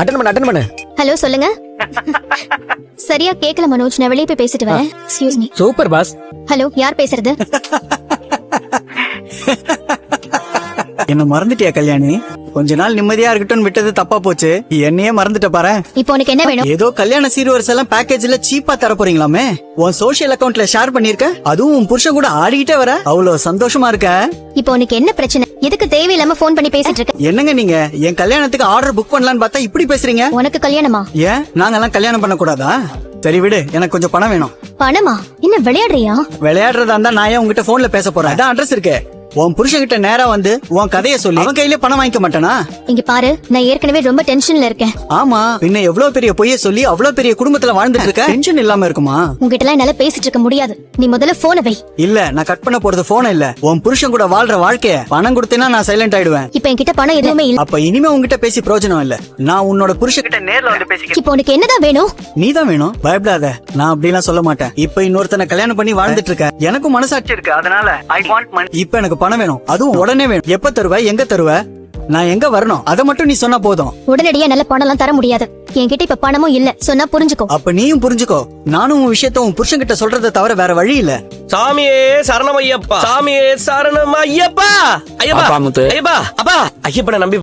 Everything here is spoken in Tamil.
அட்டன் பண்ணு. ஹலோ சொல்லுங்க. சரியா கேக்கல மனோஜ், நான் வெளியே போய் பேசிட்டு வரேன். Excuse me. Super pass. Hello, யார் பேசுறது? என்ன மறந்துட்டியா கல்யாணி? கொஞ்ச நாள் நிம்மதியா இருக்கட்டும் விட்டது தப்பா போச்சு. என்னையே மறந்துட்ட பாரு. இப்போ உனக்கு என்ன வேணும்? ஏதோ கல்யாண சீர்வரிசை எல்லாம் பேக்கேஜ்ல சீப்பா தர போறீங்களாமே. உன் சோஷியல் அக்கவுண்ட்ல ஷேர் பண்ணிருக்க, அதுவும் உன் புருஷன் கூட ஆடிக்கிட்டே வர. அவ்வளவு சந்தோஷமா இருக்க. இப்போ உனக்கு என்ன பிரச்சனை? எதுக்கு தேவையில்லாம போன் பண்ணி பேசிட்டு இருக்க? என்னங்க நீங்க என் கல்யாணத்துக்கு ஆர்டர் புக் பண்ணலாம்னு பார்த்தா இப்படி பேசுறீங்க. உனக்கு கல்யாணமா? ஏன் நாங்கெல்லாம் கல்யாணம் பண்ண கூடாதா? சரி விடு, எனக்கு கொஞ்சம் பணம் வேணும். பணமா? என்ன விளையாடுறியா? விளையாடுறதா இருந்தா நான் ஏன் உங்ககிட்ட போன்ல பேச போறேன்? அதான் அட்ரஸ் இருக்கே. உன் புருஷன் கிட்ட நேரா வந்து உன் கதையை சொல்லி அவன் கையில பணம் வாங்கிக்க மாட்டானா? இங்க பாரு, நான் ஏற்கனவே ரொம்ப டென்ஷன்ல இருக்கேன். ஆமா, பின்ன எவ்வளவு பெரிய பொய்ய சொல்லி அவ்வளவு பெரிய குடும்பத்துல வாழ்ந்துட்டு இருக்க. டென்ஷன் இல்லாம இருக்குமா? உங்ககிட்ட எல்லாம் என்னால பேசிட்டு இருக்க முடியாது. நீ முதல்ல போனை வை. இல்ல, நான் கட் பண்ண போறது போன் இல்ல, உன் புருஷன் கூட வாழ்ற வாழ்க்கைய. பணம் கொடுத்தேன்னா நான் சைலண்ட் ஆயிடுவேன். இப்ப என்கிட்ட பணம் எதுவுமே இல்ல. அப்ப இனிமே உங்ககிட்ட பேசி பிரயோஜனம் இல்ல. நான் உன்னோட புருஷன் கிட்ட நேர்ல வந்து பேசிக்கிறேன். இப்போ உனக்கு என்னதான் வேணும்? நீதான் வேணும், பயப்படாத. நான் அப்படிலாம் சொல்ல மாட்டேன். இப்ப இன்னொருத்தனை கல்யாணம் பண்ணி வாழ்ந்துட்டு இருக்க. எனக்கும் மனசாட்சி இருக்கு, அதனால ஐ வாண்ட் மணி. இப்ப எனக்கு பணம் வேணும், அதுவும் உடனே வேணும். எப்ப தருவ, எங்க தருவ, நான் எங்க வரணும், அத மட்டும் நீ சொன்னா போதும். உடனடியா நல்ல பணம் எல்லாம் தர முடியாது. என்கிட்ட இப்ப பணமும் இல்ல, சொன்னா புரிஞ்சுக்கோ. அப்ப நீயும் புரிஞ்சுக்கோ. நானும் உன் விஷயத்த உன் புருஷன் கிட்ட சொல்றதை தவிர வேற வழி இல்ல. சாமியே சரணம் ஐயப்பா, சாமியே சரணம் ஐயப்பா. ஐயப்பா அப்பா முத்து. ஐயப்பா, அப்பா ஐயப்பனை நம்பி